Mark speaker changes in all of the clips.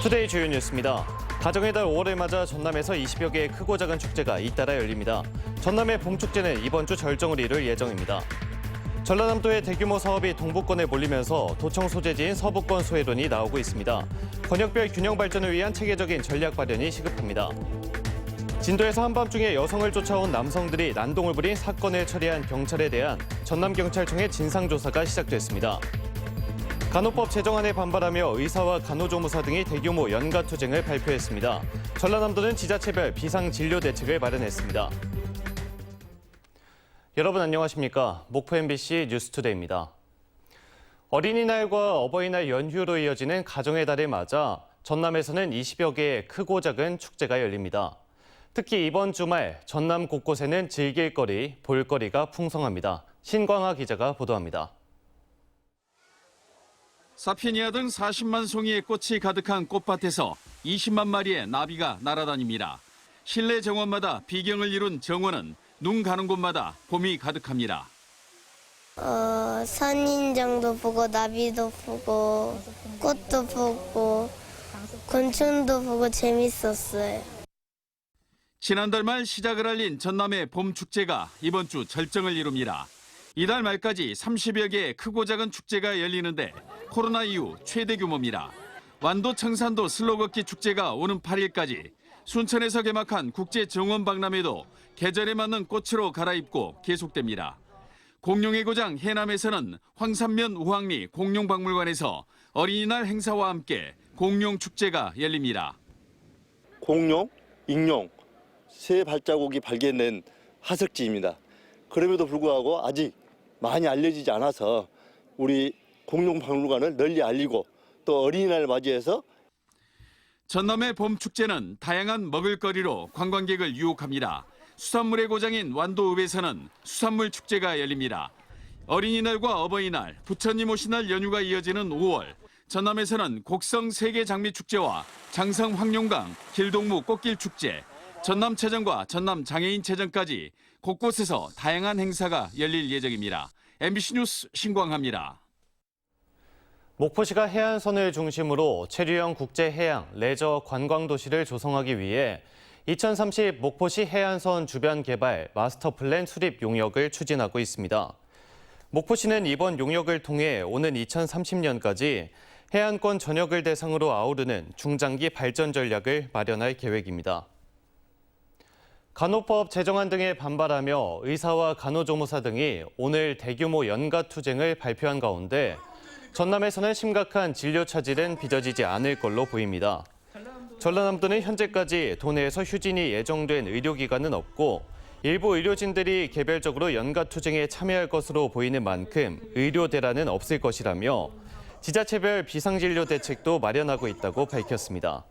Speaker 1: 투데이 주요 뉴스입니다. 가정의 달 5월을 맞아 전남에서 20여 개의 크고 작은 축제가 잇따라 열립니다. 전남의 봄축제는 이번 주 절정을 이룰 예정입니다. 전라남도의 대규모 사업이 동북권에 몰리면서 도청 소재지인 서부권 소외론이 나오고 있습니다. 권역별 균형 발전을 위한 체계적인 전략 마련이 시급합니다. 진도에서 한밤중에 여성을 쫓아온 남성들이 난동을 부린 사건을 처리한 경찰에 대한 전남경찰청의 진상조사가 시작됐습니다. 간호법 제정안에 반발하며 의사와 간호조무사 등이 대규모 연가투쟁을 발표했습니다. 전라남도는 지자체별 비상진료 대책을 마련했습니다. 여러분 안녕하십니까? 목포 MBC 뉴스투데이입니다. 어린이날과 어버이날 연휴로 이어지는 가정의 달을 맞아 전남에서는 20여 개의 크고 작은 축제가 열립니다. 특히 이번 주말 전남 곳곳에는 즐길 거리, 볼거리가 풍성합니다. 신광하 기자가 보도합니다.
Speaker 2: 사피니아 등 40만 송이의 꽃이 가득한 꽃밭에서 20만 마리의 나비가 날아다닙니다. 실내 정원마다 비경을 이룬 정원은 눈 가는 곳마다 봄이 가득합니다.
Speaker 3: 선인장도 보고 나비도 보고 꽃도 보고 곤충도 보고 재밌었어요.
Speaker 2: 지난달 말 시작을 알린 전남의 봄축제가 이번 주 절정을 이룹니다. 이달 말까지 30여 개의 크고 작은 축제가 열리는데 코로나 이후 최대 규모입니다. 완도 청산도 슬로걷기 축제가 오는 8일까지, 순천에서 개막한 국제정원박람회도 계절에 맞는 꽃으로 갈아입고 계속됩니다. 공룡의 고장 해남에서는 황산면 우황리 공룡박물관에서 어린이날 행사와 함께 공룡축제가 열립니다.
Speaker 4: 공룡, 익룡, 새 발자국이 발견된 화석지입니다. 그럼에도 불구하고 아직 많이 알려지지 않아서 우리 공룡박물관을 널리 알리고 또 어린이날을 맞이해서
Speaker 2: 전남의 봄축제는 다양한 먹을거리로 관광객을 유혹합니다. 수산물의 고장인 완도읍에서는 수산물 축제가 열립니다. 어린이날과 어버이날, 부처님 오신 날 연휴가 이어지는 5월, 전남에서는 곡성 세계장미축제와 장성 황룡강 길동무 꽃길축제, 전남체전과 전남장애인체전까지 곳곳에서 다양한 행사가 열릴 예정입니다. MBC 뉴스 신광하입니다.
Speaker 1: 목포시가 해안선을 중심으로 체류형 국제해양, 레저 관광도시를 조성하기 위해 2030 목포시 해안선 주변 개발 마스터플랜 수립 용역을 추진하고 있습니다. 목포시는 이번 용역을 통해 오는 2030년까지 해안권 전역을 대상으로 아우르는 중장기 발전 전략을 마련할 계획입니다. 간호법 제정안 등에 반발하며 의사와 간호조무사 등이 오늘 대규모 연가투쟁을 발표한 가운데 전남에서는 심각한 진료 차질은 빚어지지 않을 걸로 보입니다. 전라남도는 현재까지 도내에서 휴진이 예정된 의료기관은 없고 일부 의료진들이 개별적으로 연가투쟁에 참여할 것으로 보이는 만큼 의료대란은 없을 것이라며 지자체별 비상진료 대책도 마련하고 있다고 밝혔습니다.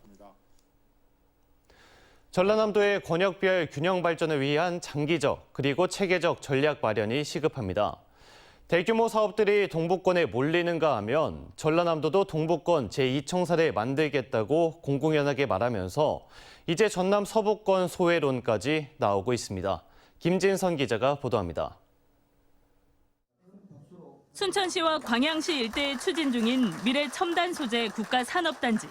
Speaker 1: 전라남도의 권역별 균형 발전을 위한 장기적 그리고 체계적 전략 마련이 시급합니다. 대규모 사업들이 동북권에 몰리는가 하면 전라남도도 동북권 제2청사를 만들겠다고 공공연하게 말하면서 이제 전남 서부권 소외론까지 나오고 있습니다. 김진선 기자가 보도합니다.
Speaker 5: 순천시와 광양시 일대에 추진 중인 미래 첨단 소재 국가산업단지.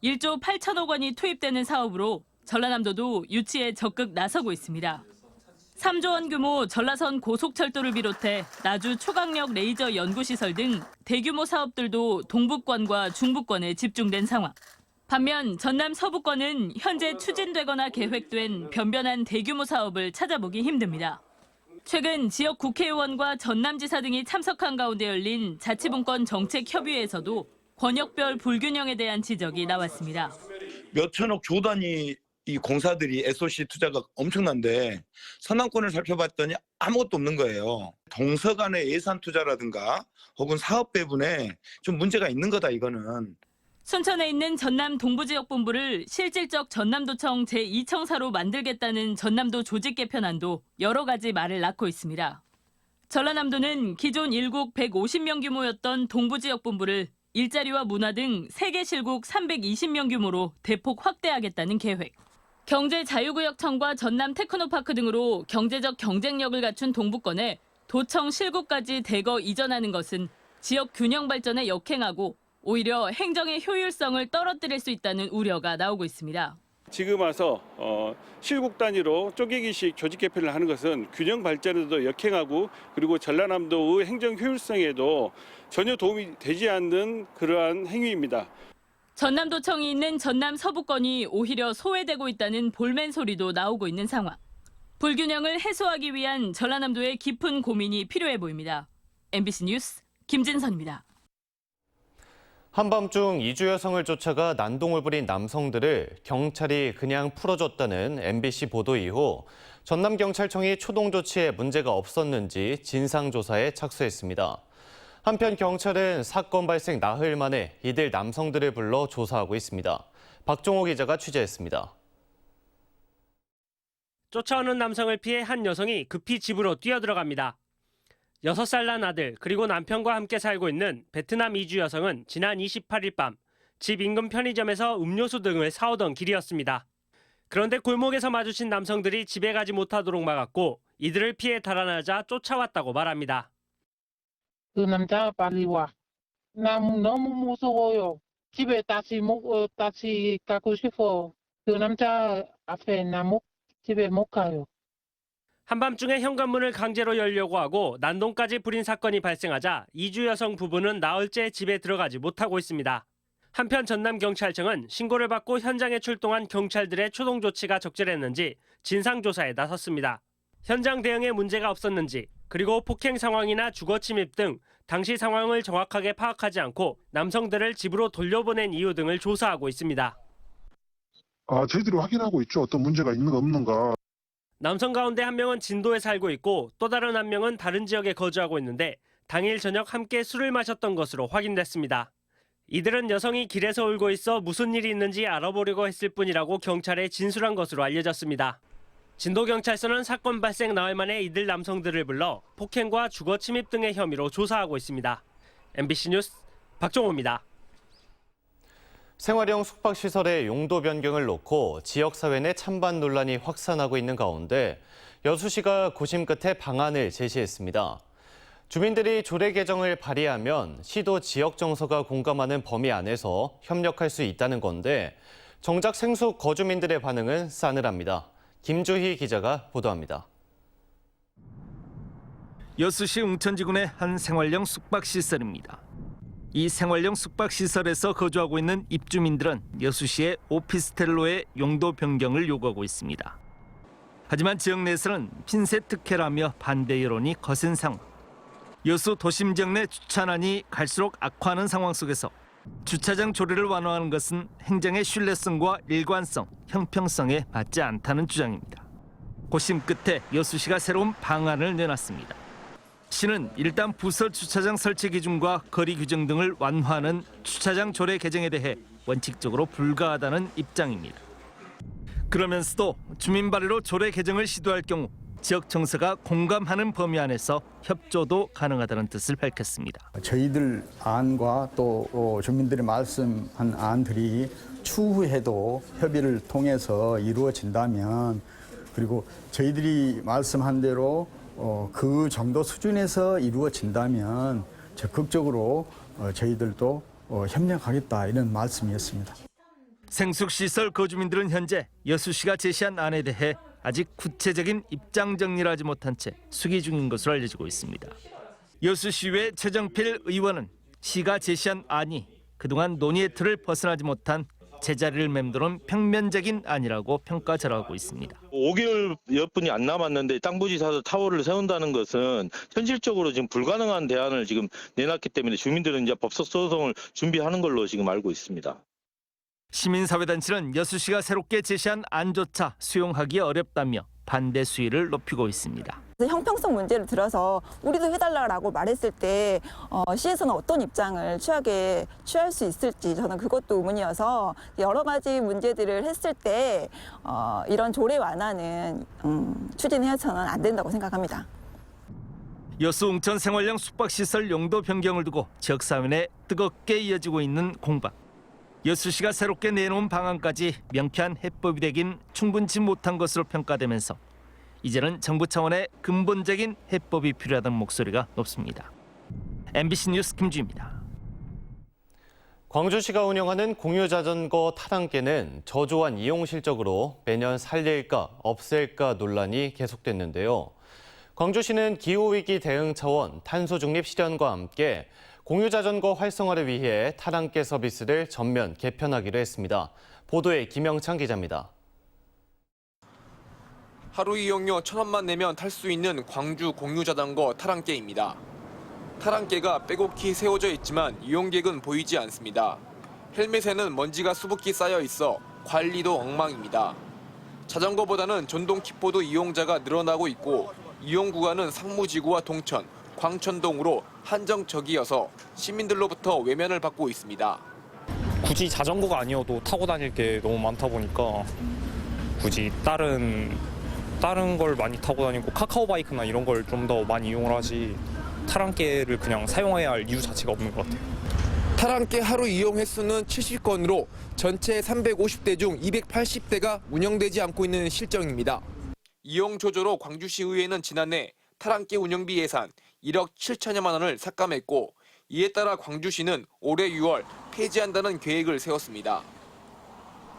Speaker 5: 1조 8천억 원이 투입되는 사업으로 전라남도도 유치에 적극 나서고 있습니다. 3조 원 규모 전라선 고속철도를 비롯해 나주 초강력 레이저 연구시설 등 대규모 사업들도 동북권과 중부권에 집중된 상황. 반면 전남 서부권은 현재 추진되거나 계획된 변변한 대규모 사업을 찾아보기 힘듭니다. 최근 지역 국회의원과 전남지사 등이 참석한 가운데 열린 자치분권 정책협의회에서도 권역별 불균형에 대한 지적이 나왔습니다.
Speaker 6: 몇천억 조 단위 이 공사들이 SOC 투자가 엄청난데 서남권을 살펴봤더니 아무것도 없는 거예요. 동서 간의 예산 투자라든가 혹은 사업 배분에 좀 문제가 있는 거다 이거는.
Speaker 5: 순천에 있는 전남 동부지역본부를 실질적 전남도청 제2청사로 만들겠다는 전남도 조직 개편안도 여러 가지 말을 낳고 있습니다. 전라남도는 기존 일국 150명 규모였던 동부지역본부를 일자리와 문화 등 3개 실국 320명 규모로 대폭 확대하겠다는 계획. 경제자유구역청과 전남 테크노파크 등으로 경제적 경쟁력을 갖춘 동북권에 도청 실구까지 대거 이전하는 것은 지역 균형 발전에 역행하고 오히려 행정의 효율성을 떨어뜨릴 수 있다는 우려가 나오고 있습니다.
Speaker 7: 지금 와서 실국 단위로 쪼개기식 조직 개편을 하는 것은 균형 발전에도 역행하고 그리고 전라남도의 행정 효율성에도 전혀 도움이 되지 않는 그러한 행위입니다.
Speaker 5: 전남도청이 있는 전남 서부권이 오히려 소외되고 있다는 볼멘 소리도 나오고 있는 상황. 불균형을 해소하기 위한 전라남도의 깊은 고민이 필요해 보입니다. MBC 뉴스 김진선입니다.
Speaker 1: 한밤중 이주 여성을 쫓아가 난동을 부린 남성들을 경찰이 그냥 풀어줬다는 MBC 보도 이후 전남경찰청이 초동 조치에 문제가 없었는지 진상조사에 착수했습니다. 한편 경찰은 사건 발생 나흘 만에 이들 남성들을 불러 조사하고 있습니다. 박종호 기자가 취재했습니다.
Speaker 8: 쫓아오는 남성을 피해 한 여성이 급히 집으로 뛰어들어갑니다. 6살 난 아들 그리고 남편과 함께 살고 있는 베트남 이주 여성은 지난 28일 밤 집 인근 편의점에서 음료수 등을 사오던 길이었습니다. 그런데 골목에서 마주친 남성들이 집에 가지 못하도록 막았고 이들을 피해 달아나자 쫓아왔다고 말합니다.
Speaker 9: 그 남자가 빨리 와. 나 너무 무서워요. 집에 다시 가고 싶어. 그 남자 앞에 집에 못 가요.
Speaker 8: 한밤중에 현관문을 강제로 열려고 하고 난동까지 부린 사건이 발생하자 이주 여성 부부는 나흘째 집에 들어가지 못하고 있습니다. 한편 전남경찰청은 신고를 받고 현장에 출동한 경찰들의 초동 조치가 적절했는지 진상조사에 나섰습니다. 현장 대응에 문제가 없었는지 그리고 폭행 상황이나 주거 침입 등 당시 상황을 정확하게 파악하지 않고 남성들을 집으로 돌려보낸 이유 등을 조사하고 있습니다.
Speaker 10: 저희들이 확인하고 있죠. 어떤 문제가 있는가 없는가.
Speaker 8: 남성 가운데 한 명은 진도에 살고 있고 또 다른 한 명은 다른 지역에 거주하고 있는데 당일 저녁 함께 술을 마셨던 것으로 확인됐습니다. 이들은 여성이 길에서 울고 있어 무슨 일이 있는지 알아보려고 했을 뿐이라고 경찰에 진술한 것으로 알려졌습니다. 진도경찰서는 사건 발생 나흘 만에 이들 남성들을 불러 폭행과 주거 침입 등의 혐의로 조사하고 있습니다. MBC 뉴스 박종호입니다.
Speaker 1: 생활형 숙박시설의 용도 변경을 놓고 지역사회 내 찬반 논란이 확산하고 있는 가운데 여수시가 고심 끝에 방안을 제시했습니다. 주민들이 조례 개정을 발의하면 시도 지역 정서가 공감하는 범위 안에서 협력할 수 있다는 건데 정작 생숙 거주민들의 반응은 싸늘합니다. 김주희 기자가 보도합니다.
Speaker 11: 여수시 웅천지군의 한 생활형 숙박시설입니다. 이 생활형 숙박시설에서 거주하고 있는 입주민들은 여수시의 오피스텔로의 용도 변경을 요구하고 있습니다. 하지만 지역 내에서는 핀셋 특혜라며 반대 여론이 거센 상황. 여수 도심 지역 내 주차난이 갈수록 악화하는 상황 속에서 주차장 조례를 완화하는 것은 행정의 신뢰성과 일관성, 형평성에 맞지 않다는 주장입니다. 고심 끝에 여수시가 새로운 방안을 내놨습니다. 시는 일단 부서 주차장 설치 기준과 거리 규정 등을 완화하는 주차장 조례 개정에 대해 원칙적으로 불가하다는 입장입니다. 그러면서도 주민 발의로 조례 개정을 시도할 경우 지역 정서가 공감하는 범위 안에서 협조도 가능하다는 뜻을 밝혔습니다.
Speaker 12: 저희들 안과 또 주민들이 말씀한 안들이 추후에도 협의를 통해서 이루어진다면 그리고 저희들이 말씀한 대로 그 정도 수준에서 이루어진다면 적극적으로 저희들도 협력하겠다 이런 말씀이었습니다.
Speaker 11: 생숙시설 거주민들은 현재 여수시가 제시한 안에 대해 아직 구체적인 입장 정리를 하지 못한 채 수기 중인 것으로 알려지고 있습니다. 여수시의회 최정필 의원은 시가 제시한 안이 그동안 논의의 틀을 벗어나지 못한 제자리를 맴도는 평면적인 안이라고 평가절하고 있습니다.
Speaker 13: 5개월여뿐이 안 남았는데 땅 부지 사서 타워를 세운다는 것은 현실적으로 지금 불가능한 대안을 지금 내놨기 때문에 주민들은 이제 법적 소송을 준비하는 걸로 지금 알고 있습니다.
Speaker 11: 시민사회단체는 여수시가 새롭게 제시한 안조차 수용하기 어렵다며 반대 수위를 높이고 있습니다.
Speaker 14: 형평성 문제를 들어서 우리도 해달라고 말했을 때 시에서는 어떤 입장을 취할 수 있을지 저는 그것도 의문이어서 여러 가지 문제들을 했을 때 이런 조례 완화는 추진해서는 안 된다고 생각합니다.
Speaker 11: 여수 웅천 생활형 숙박시설 용도 변경을 두고 지역사회 내 뜨겁게 이어지고 있는 공방. 여수시가 새롭게 내놓은 방안까지 명쾌한 해법이 되긴 충분치 못한 것으로 평가되면서 이제는 정부 차원의 근본적인 해법이 필요하다는 목소리가 높습니다. MBC 뉴스 김주희입니다.
Speaker 1: 광주시가 운영하는 공유자전거 타당계는 저조한 이용 실적으로 매년 살릴까 없앨까 논란이 계속됐는데요. 광주시는 기후위기 대응 차원 탄소 중립 실현과 함께 공유자전거 활성화를 위해 타당계 서비스를 전면 개편하기로 했습니다. 보도에 김영창 기자입니다.
Speaker 15: 하루 이용료 1,000원만 내면 탈 수 있는 광주 공유자전거 타랑개입니다. 타랑개가 빼곡히 세워져 있지만 이용객은 보이지 않습니다. 헬멧에는 먼지가 수북히 쌓여 있어 관리도 엉망입니다. 자전거보다는 전동 킥보드 이용자가 늘어나고 있고 이용 구간은 상무지구와 동천, 광천동으로 한정적이어서 시민들로부터 외면을 받고 있습니다.
Speaker 16: 굳이 자전거가 아니어도 타고 다닐 게 너무 많다 보니까 굳이 다른 걸 많이 타고 다니고 카카오바이크나 이런 걸 좀 더 많이 이용을 하지 타랑개를 그냥 사용해야 할 이유 자체가 없는 것 같아요.
Speaker 15: 타랑개 하루 이용 횟수는 70건으로 전체 350대 중 280대가 운영되지 않고 있는 실정입니다. 이용 조조로 광주시 의회는 지난해 타랑개 운영비 예산 1억 7천여만 원을 삭감했고 이에 따라 광주시는 올해 6월 폐지한다는 계획을 세웠습니다.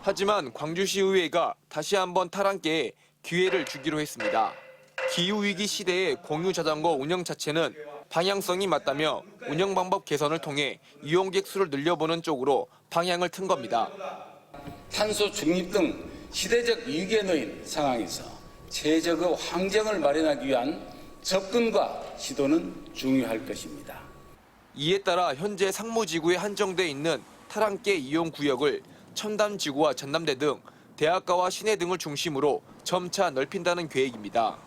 Speaker 15: 하지만 광주시 의회가 다시 한번 타랑개에 기회를 주기로 했습니다. 기후위기 시대의 공유자전거 운영 자체는 방향성이 맞다며 운영 방법 개선을 통해 이용객 수를 늘려보는 쪽으로 방향을 튼 겁니다.
Speaker 17: 탄소 중립 등 시대적 위기에 놓인 상황에서 최적의 환경을 마련하기 위한 접근과 시도는 중요할 것입니다.
Speaker 15: 이에 따라 현재 상무지구에 한정돼 있는 타랑개 이용 구역을 첨담지구와 전남대 등 대학가와 시내 등을 중심으로 점차 넓힌다는 계획입니다.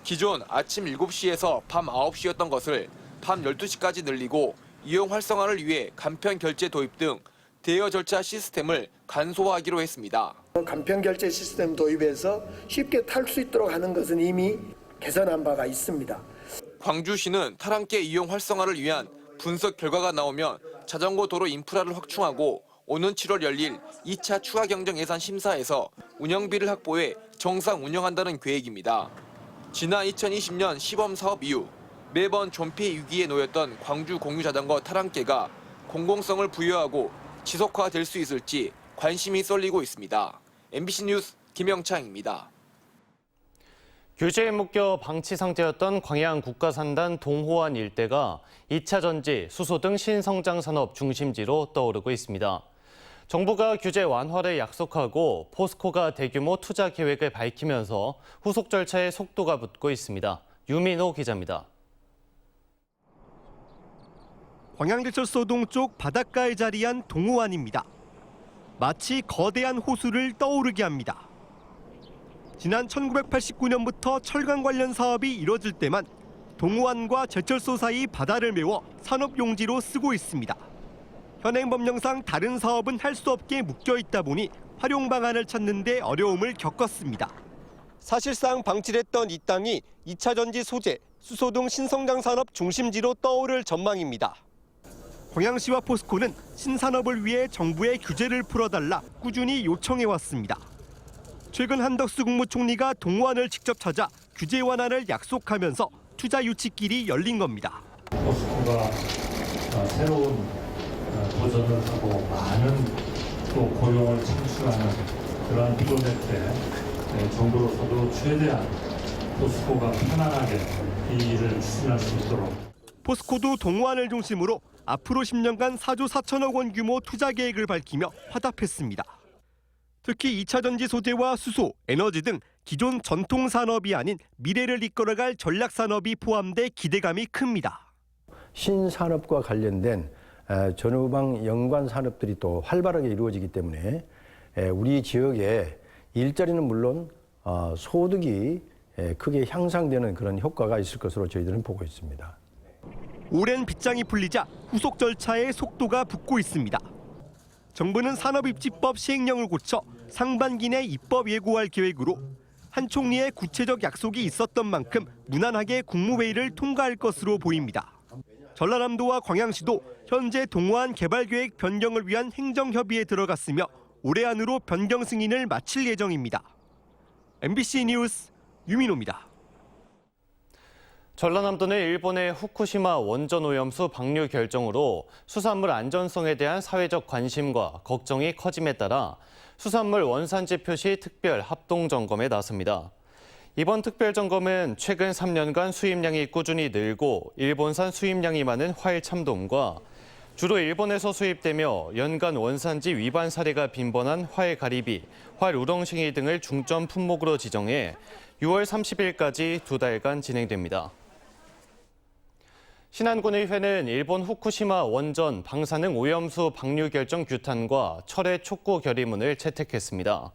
Speaker 15: 기존 아침 7시에서 밤 9시였던 것을 밤 12시까지 늘리고 이용 활성화를 위해 간편 결제 도입 등 대여 절차 시스템을 간소화하기로 했습니다.
Speaker 18: 간편 결제 시스템 도입해서 쉽게 탈 수 있도록 하는 것은 이미 개선한 바가 있습니다.
Speaker 15: 광주시는 타랑개 이용 활성화를 위한 분석 결과가 나오면 자전거 도로 인프라를 확충하고 오는 7월 열릴 2차 추가 경정 예산 심사에서 운영비를 확보해 정상 운영한다는 계획입니다. 지난 2020년 시범 사업 이후 매번 존폐 위기에 놓였던 광주 공유자전거 타랑개가 공공성을 부여하고 지속화될 수 있을지 관심이 쏠리고 있습니다. MBC 뉴스 김영창입니다.
Speaker 1: 규제에 묶여 방치 상태였던 광양 국가산단 동호안 일대가 2차 전지, 수소 등 신성장 산업 중심지로 떠오르고 있습니다. 정부가 규제 완화를 약속하고 포스코가 대규모 투자 계획을 밝히면서 후속 절차에 속도가 붙고 있습니다. 유민호 기자입니다.
Speaker 19: 광양제철소 동쪽 바닷가에 자리한 동호안입니다. 마치 거대한 호수를 떠오르게 합니다. 지난 1989년부터 철강 관련 사업이 이뤄질 때만 동호안과 제철소 사이 바다를 메워 산업용지로 쓰고 있습니다. 현행 법령상 다른 사업은 할 수 없게 묶여 있다 보니 활용 방안을 찾는 데 어려움을 겪었습니다. 사실상 방치됐던 이 땅이 2차 전지 소재, 수소 등 신성장 산업 중심지로 떠오를 전망입니다. 광양시와 포스코는 신산업을 위해 정부의 규제를 풀어달라 꾸준히 요청해왔습니다. 최근 한덕수 국무총리가 동호안을 직접 찾아 규제 완화를 약속하면서 투자 유치길이 열린 겁니다.
Speaker 20: 포스코가 새로운 도전을 하고 많은 또 고용을 창출하는 그런 프로젝트에 정부로서도 최대한 포스코가 편안하게 이 일을 추진할 수 있도록.
Speaker 19: 포스코도 동호안을 중심으로 앞으로 10년간 4조 4천억 원 규모 투자 계획을 밝히며 화답했습니다. 특히 2차 전지 소재와 수소, 에너지 등 기존 전통 산업이 아닌 미래를 이끌어갈 전략 산업이 포함돼 기대감이 큽니다.
Speaker 21: 신산업과 관련된 전후방 연관 산업들이 또 활발하게 이루어지기 때문에 우리 지역의 일자리는 물론 소득이 크게 향상되는 그런 효과가 있을 것으로 저희들은 보고 있습니다.
Speaker 19: 오랜 빗장이 풀리자 후속 절차에 속도가 붙고 있습니다. 정부는 산업입지법 시행령을 고쳐 상반기 내 입법 예고할 계획으로 한 총리의 구체적 약속이 있었던 만큼 무난하게 국무회의를 통과할 것으로 보입니다. 전라남도와 광양시도 현재 동호안 개발계획 변경을 위한 행정협의에 들어갔으며 올해 안으로 변경 승인을 마칠 예정입니다. MBC 뉴스 유민호입니다.
Speaker 1: 전라남도는 일본의 후쿠시마 원전 오염수 방류 결정으로 수산물 안전성에 대한 사회적 관심과 걱정이 커짐에 따라 수산물 원산지 표시 특별 합동 점검에 나섭니다. 이번 특별 점검은 최근 3년간 수입량이 꾸준히 늘고 일본산 수입량이 많은 활 참돔과 주로 일본에서 수입되며 연간 원산지 위반 사례가 빈번한 활 가리비, 활 우렁싱이 등을 중점 품목으로 지정해 6월 30일까지 2달간 진행됩니다. 신안군의회는 일본 후쿠시마 원전 방사능 오염수 방류 결정 규탄과 철회 촉구 결의문을 채택했습니다.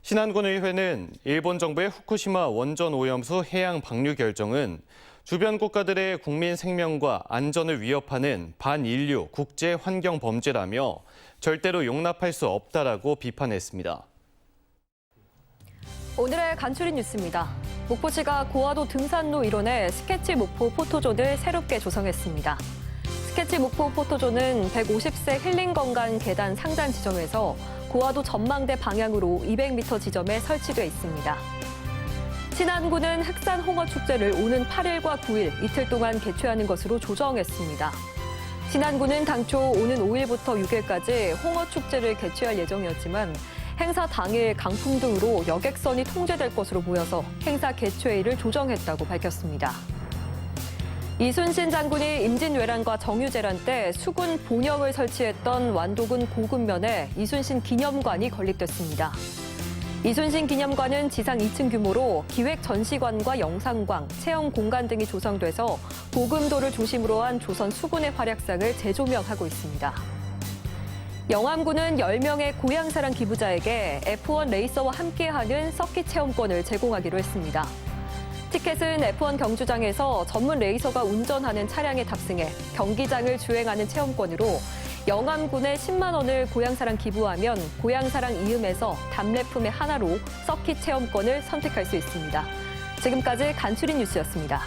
Speaker 1: 신안군의회는 일본 정부의 후쿠시마 원전 오염수 해양 방류 결정은 주변 국가들의 국민 생명과 안전을 위협하는 반인류 국제 환경 범죄라며 절대로 용납할 수 없다라고 비판했습니다.
Speaker 3: 오늘의 간추린 뉴스입니다. 목포시가 고화도 등산로 일원에 스케치 목포 포토존을 새롭게 조성했습니다. 스케치 목포 포토존은 150세 힐링 건강 계단 상단 지점에서 고화도 전망대 방향으로 200m 지점에 설치돼 있습니다. 신안군은 흑산 홍어 축제를 오는 8일과 9일 이틀 동안 개최하는 것으로 조정했습니다. 신안군은 당초 오는 5일부터 6일까지 홍어 축제를 개최할 예정이었지만 행사 당일 강풍 등으로 여객선이 통제될 것으로 보여서 행사 개최일을 조정했다고 밝혔습니다. 이순신 장군이 임진왜란과 정유재란 때 수군 본영을 설치했던 완도군 고금면에 이순신 기념관이 건립됐습니다. 이순신 기념관은 지상 2층 규모로 기획 전시관과 영상관, 체험 공간 등이 조성돼서 고금도를 중심으로 한 조선 수군의 활약상을 재조명하고 있습니다. 영암군은 10명의 고향사랑 기부자에게 F1 레이서와 함께하는 서킷 체험권을 제공하기로 했습니다. 티켓은 F1 경주장에서 전문 레이서가 운전하는 차량에 탑승해 경기장을 주행하는 체험권으로 영암군에 10만 원을 고향사랑 기부하면 고향사랑 이음에서 답례품의 하나로 서킷 체험권을 선택할 수 있습니다. 지금까지 간추린 뉴스였습니다.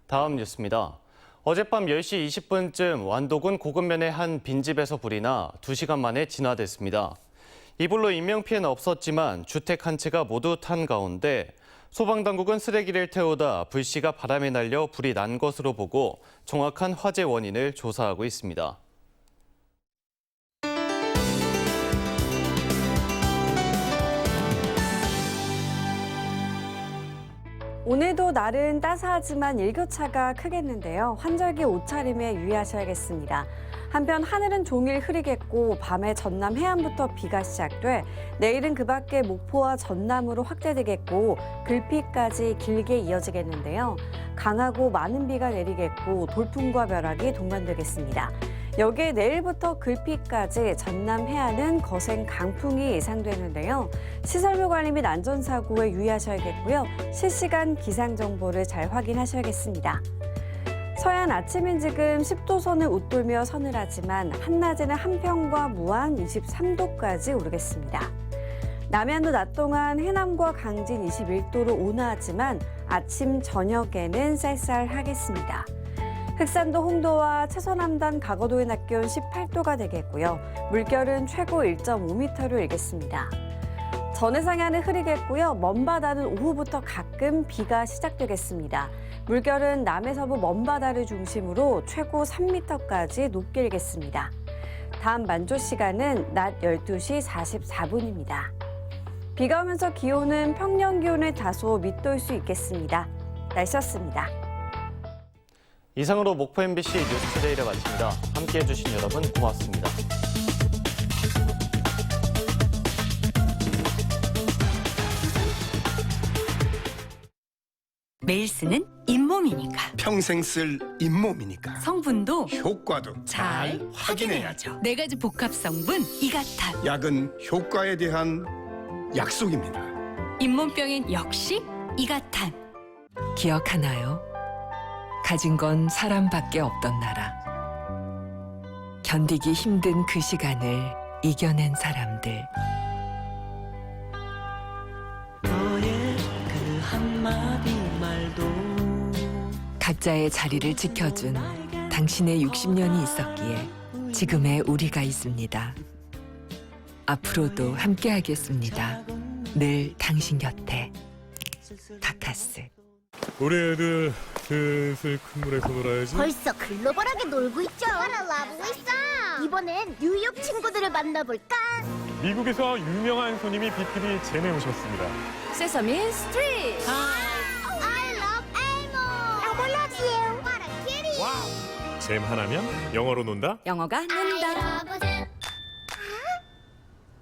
Speaker 1: 다음 뉴스입니다. 어젯밤 10시 20분쯤 완도군 고금면의 한 빈집에서 불이 나 2시간 만에 진화됐습니다. 이 불로 인명피해는 없었지만 주택 한 채가 모두 탄 가운데 소방당국은 쓰레기를 태우다 불씨가 바람에 날려 불이 난 것으로 보고 정확한 화재 원인을 조사하고 있습니다.
Speaker 22: 오늘도 날은 따스하지만 일교차가 크겠는데요. 환절기 옷차림에 유의하셔야겠습니다. 한편 하늘은 종일 흐리겠고 밤에 전남 해안부터 비가 시작돼 내일은 그 밖에 목포와 전남으로 확대되겠고 글피까지 길게 이어지겠는데요. 강하고 많은 비가 내리겠고 돌풍과 벼락이 동반되겠습니다. 여기에 내일부터 글피까지 전남 해안은 거센 강풍이 예상되는데요. 시설물 관리 및 안전사고에 유의하셔야겠고요. 실시간 기상정보를 잘 확인하셔야겠습니다. 서해안 아침인 지금 10도 선을 웃돌며 서늘하지만 한낮에는 한평과 무안 23도까지 오르겠습니다. 남해안도 낮 동안 해남과 강진 21도로 온화하지만 아침 저녁에는 쌀쌀하겠습니다. 흑산도 홍도와 채서남단 가거도의 낮 기온 18도가 되겠고요. 물결은 최고 1.5m로 일겠습니다. 전해상해안은 흐리겠고요. 먼바다는 오후부터 가끔 비가 시작되겠습니다. 물결은 남해서부 먼바다를 중심으로 최고 3m까지 높게 일겠습니다. 다음 만조 시간은 낮 12시 44분입니다. 비가 오면서 기온은 평년 기온을 다소 밑돌 수 있겠습니다. 날씨였습니다.
Speaker 1: 이상으로 목포 MBC 뉴스투데이를 마칩니다. 함께해 주신 여러분 고맙습니다.
Speaker 23: 매일 쓰는 잇몸이니까.
Speaker 24: 평생 쓸 잇몸이니까.
Speaker 23: 성분도
Speaker 24: 효과도
Speaker 23: 잘 확인해야죠. 4가지 복합 성분 이가탄.
Speaker 24: 약은 효과에 대한 약속입니다.
Speaker 23: 잇몸병엔 역시 이가탄. 기억하나요? 가진 건 사람밖에 없던 나라. 견디기 힘든 그 시간을 이겨낸 사람들. 너의 그 한마디 말도 각자의 자리를 지켜준 당신의 60년이 있었기에 지금의 우리가 있습니다. 앞으로도 함께하겠습니다. 늘 당신 곁에. 카카스.
Speaker 2: 우리 애들 슬슬 큰 물에서 놀아야지.
Speaker 4: 벌써 글로벌하게 놀고 있죠. 알아보고 있어. 이번엔 뉴욕 친구들을 만나볼까?
Speaker 2: 미국에서 유명한 손님이 BTV 잼에 오셨습니다.
Speaker 23: 세서미 스트리트.
Speaker 4: I love Elmo. I love you. What a kitty.
Speaker 2: 와우. 잼 하나면 영어로 논다?
Speaker 23: 영어가 는다.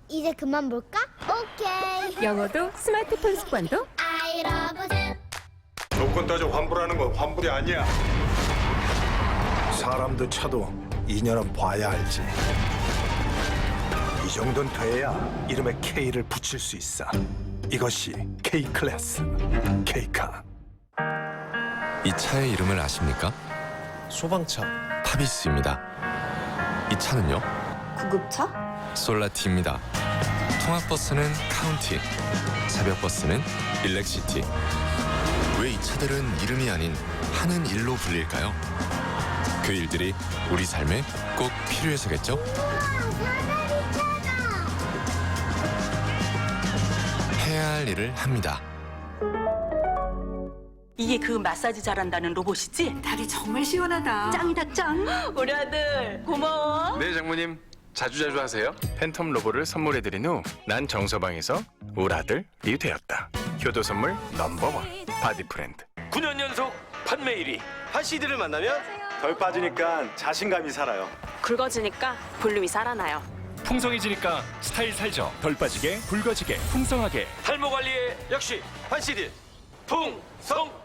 Speaker 4: 이제 그만 볼까? 오케이.
Speaker 23: 영어도 스마트폰 습관도
Speaker 4: I love you.
Speaker 24: 조건 따져 환불하는 건 환불이 아니야. 사람도 차도 인연은 봐야 알지. 이 정도는 돼야 이름에 K를 붙일 수 있어. 이것이 K 클래스, K카.
Speaker 6: 이 차의 이름을 아십니까?
Speaker 2: 소방차.
Speaker 6: 타비스입니다. 이 차는요?
Speaker 22: 구급차?
Speaker 6: 솔라티입니다. 통학버스는 카운티, 새벽버스는 일렉시티. 왜 이 차들은 이름이 아닌 하는 일로 불릴까요? 그 일들이 우리 삶에 꼭 필요해서겠죠? 해야 할 일을 합니다.
Speaker 23: 이게 그 마사지 잘한다는 로봇이지? 다리 정말 시원하다. 짱이다 짱. 우리 아들 고마워.
Speaker 7: 네, 장모님. 자주자주 하세요. 팬텀 로봇을 선물해드린 후 난 정서방에서 우리 아들이 되었다. 효도 선물 넘버원 바디프렌드.
Speaker 25: 9년 연속 판매 1위. 한CD를 만나면 덜 빠지니까 자신감이 살아요.
Speaker 23: 굵어지니까 볼륨이 살아나요.
Speaker 25: 풍성해지니까 스타일 살죠. 덜 빠지게, 굵어지게, 풍성하게. 탈모 관리에 역시 한CD. 풍성.